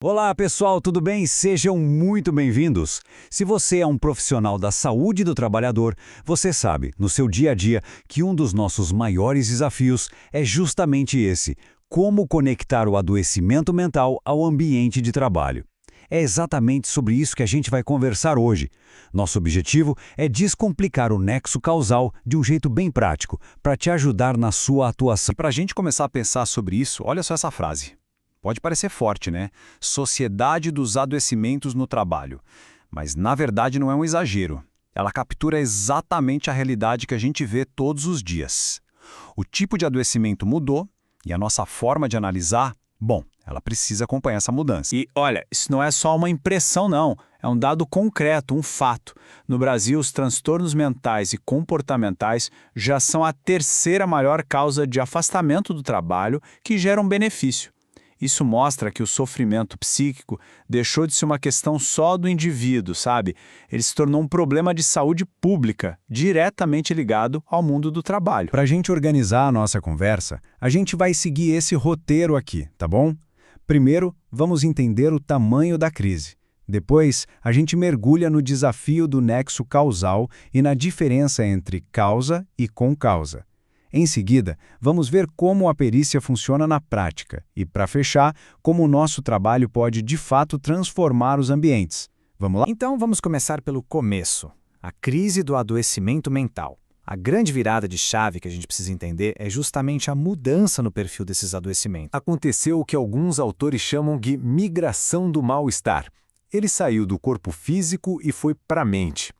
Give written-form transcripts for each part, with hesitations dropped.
Olá, pessoal, tudo bem? Sejam muito bem-vindos. Se você é um profissional da saúde do trabalhador, você sabe, no seu dia a dia, que um dos nossos maiores desafios é justamente esse: como conectar o adoecimento mental ao ambiente de trabalho. É exatamente sobre isso que a gente vai conversar hoje. Nosso objetivo é descomplicar o nexo causal de um jeito bem prático, para te ajudar na sua atuação. Para a gente começar a pensar sobre isso, olha só essa frase. Pode parecer forte, né? Sociedade dos adoecimentos no trabalho. Mas, na verdade, não é um exagero. Ela captura exatamente a realidade que a gente vê todos os dias. O tipo de adoecimento mudou e a nossa forma de analisar, bom, ela precisa acompanhar essa mudança. E olha, isso não é só uma impressão, não. É um dado concreto, um fato. No Brasil, os transtornos mentais e comportamentais já são a terceira maior causa de afastamento do trabalho que gera um benefício. Isso mostra que o sofrimento psíquico deixou de ser uma questão só do indivíduo, sabe? Ele se tornou um problema de saúde pública, diretamente ligado ao mundo do trabalho. Para a gente organizar a nossa conversa, a gente vai seguir esse roteiro aqui, tá bom? Primeiro, vamos entender o tamanho da crise. Depois, a gente mergulha no desafio do nexo causal e na diferença entre causa e concausa. Em seguida, vamos ver como a perícia funciona na prática e, para fechar, como o nosso trabalho pode de fato transformar os ambientes. Vamos lá? Então vamos começar pelo começo, a crise do adoecimento mental. A grande virada de chave que a gente precisa entender é justamente a mudança no perfil desses adoecimentos. Aconteceu o que alguns autores chamam de migração do mal-estar. Ele saiu do corpo físico e foi para a mente.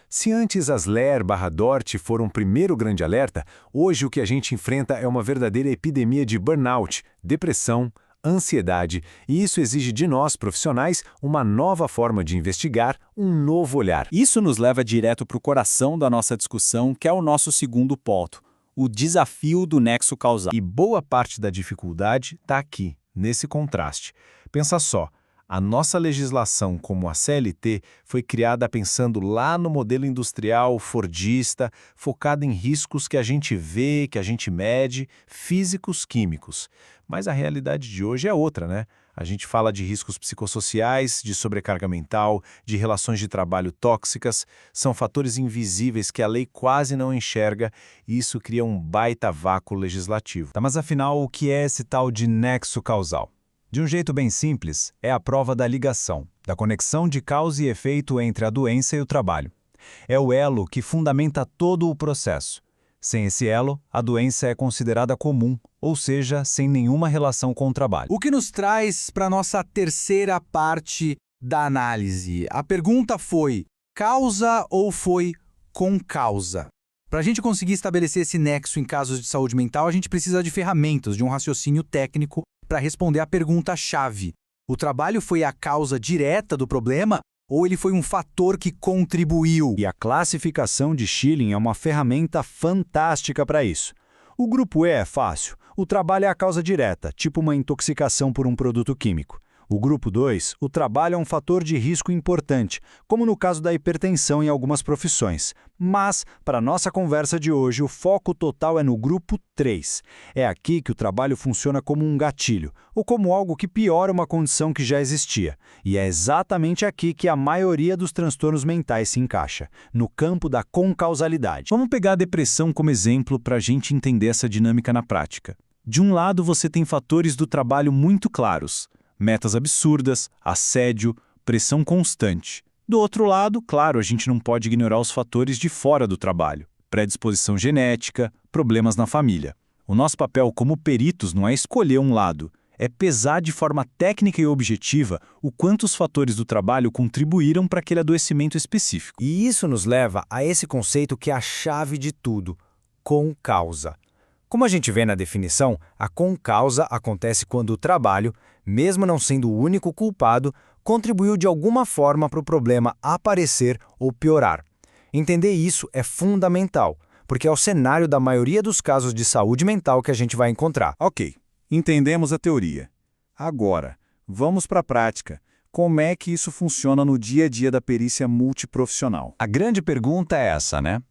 Se antes as Ler/Dort foram o primeiro grande alerta, hoje o que a gente enfrenta é uma verdadeira epidemia de burnout, depressão, ansiedade, e isso exige de nós, profissionais, uma nova forma de investigar, um novo olhar. Isso nos leva direto para o coração da nossa discussão, que é o nosso segundo ponto, o desafio do nexo causal. E boa parte da dificuldade está aqui, nesse contraste. Pensa só. A nossa legislação, como a CLT, foi criada pensando lá no modelo industrial fordista, focada em riscos que a gente vê, que a gente mede, físicos, químicos. Mas a realidade de hoje é outra, né? A gente fala de riscos psicossociais, de sobrecarga mental, de relações de trabalho tóxicas. São fatores invisíveis que a lei quase não enxerga e isso cria um baita vácuo legislativo. Tá, mas afinal, o que é esse tal de nexo causal? De um jeito bem simples, é a prova da ligação, da conexão de causa e efeito entre a doença e o trabalho. É o elo que fundamenta todo o processo. Sem esse elo, a doença é considerada comum, ou seja, sem nenhuma relação com o trabalho. O que nos traz para a nossa terceira parte da análise. A pergunta foi: causa ou foi concausa? Para a gente conseguir estabelecer esse nexo em casos de saúde mental, a gente precisa de ferramentas, de um raciocínio técnico para responder a pergunta-chave. O trabalho foi a causa direta do problema ou ele foi um fator que contribuiu? E a classificação de Schilling é uma ferramenta fantástica para isso. O grupo E é fácil. O trabalho é a causa direta, tipo uma intoxicação por um produto químico. O grupo 2, o trabalho é um fator de risco importante, como no caso da hipertensão em algumas profissões. Mas, para a nossa conversa de hoje, o foco total é no grupo 3. É aqui que o trabalho funciona como um gatilho, ou como algo que piora uma condição que já existia. E é exatamente aqui que a maioria dos transtornos mentais se encaixa, no campo da concausalidade. Vamos pegar a depressão como exemplo para a gente entender essa dinâmica na prática. De um lado, você tem fatores do trabalho muito claros. Metas absurdas, assédio, pressão constante. Do outro lado, claro, a gente não pode ignorar os fatores de fora do trabalho. Predisposição genética, problemas na família. O nosso papel como peritos não é escolher um lado, é pesar de forma técnica e objetiva o quanto os fatores do trabalho contribuíram para aquele adoecimento específico. E isso nos leva a esse conceito que é a chave de tudo: concausa. Como a gente vê na definição, a concausa acontece quando o trabalho, mesmo não sendo o único culpado, contribuiu de alguma forma para o problema aparecer ou piorar. Entender isso é fundamental, porque é o cenário da maioria dos casos de saúde mental que a gente vai encontrar. Ok, entendemos a teoria. Agora, vamos para a prática. Como é que isso funciona no dia a dia da perícia multiprofissional? A grande pergunta é essa, né?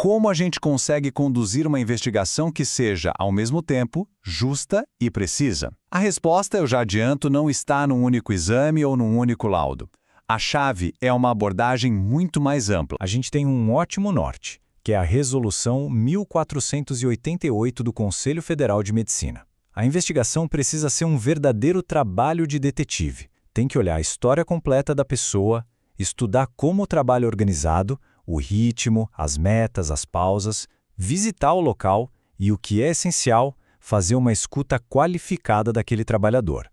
como a gente consegue conduzir uma investigação que seja, ao mesmo tempo, justa e precisa? A resposta, eu já adianto, não está num único exame ou num único laudo. A chave é uma abordagem muito mais ampla. A gente tem um ótimo norte, que é a Resolução 1488 do Conselho Federal de Medicina. A investigação precisa ser um verdadeiro trabalho de detetive. Tem que olhar a história completa da pessoa, estudar como o trabalho é organizado, o ritmo, as metas, as pausas, visitar o local e, o que é essencial, fazer uma escuta qualificada daquele trabalhador.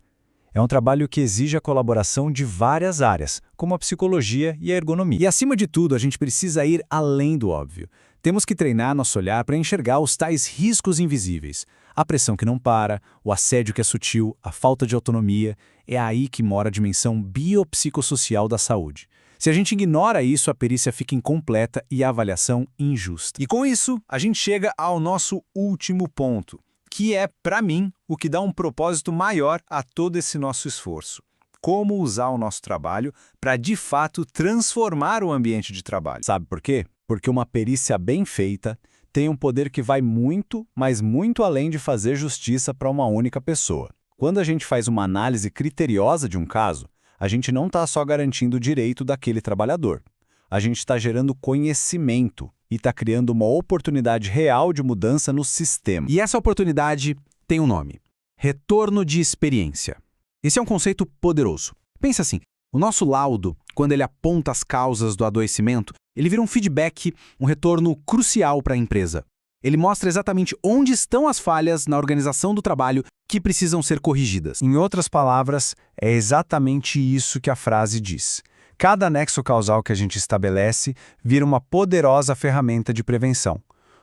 É um trabalho que exige a colaboração de várias áreas, como a psicologia e a ergonomia. E, acima de tudo, a gente precisa ir além do óbvio. Temos que treinar nosso olhar para enxergar os tais riscos invisíveis. A pressão que não para, o assédio que é sutil, a falta de autonomia. É aí que mora a dimensão biopsicossocial da saúde. Se a gente ignora isso, a perícia fica incompleta e a avaliação injusta. E com isso, a gente chega ao nosso último ponto, que é, para mim, o que dá um propósito maior a todo esse nosso esforço. Como usar o nosso trabalho para, de fato, transformar o ambiente de trabalho. Sabe por quê? Porque uma perícia bem feita tem um poder que vai muito, mas muito além de fazer justiça para uma única pessoa. Quando a gente faz uma análise criteriosa de um caso, a gente não está só garantindo o direito daquele trabalhador. A gente está gerando conhecimento e está criando uma oportunidade real de mudança no sistema. E essa oportunidade tem um nome: retorno de experiência. Esse é um conceito poderoso. Pensa assim, o nosso laudo, quando ele aponta as causas do adoecimento, ele vira um feedback, um retorno crucial para a empresa. Ele mostra exatamente onde estão as falhas na organização do trabalho que precisam ser corrigidas. Em outras palavras, é exatamente isso que a frase diz. Cada nexo causal que a gente estabelece vira uma poderosa ferramenta de prevenção.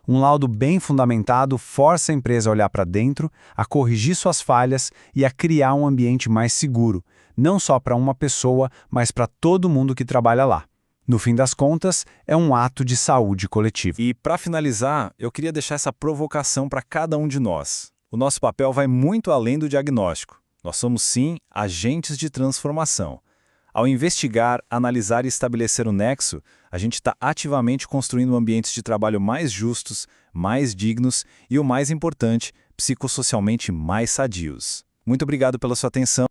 Um laudo bem fundamentado força a empresa a olhar para dentro, a corrigir suas falhas e a criar um ambiente mais seguro, não só para uma pessoa, mas para todo mundo que trabalha lá. No fim das contas, é um ato de saúde coletiva. E, para finalizar, eu queria deixar essa provocação para cada um de nós. O nosso papel vai muito além do diagnóstico. Nós somos, sim, agentes de transformação. Ao investigar, analisar e estabelecer o nexo, a gente está ativamente construindo ambientes de trabalho mais justos, mais dignos e, o mais importante, psicossocialmente mais sadios. Muito obrigado pela sua atenção.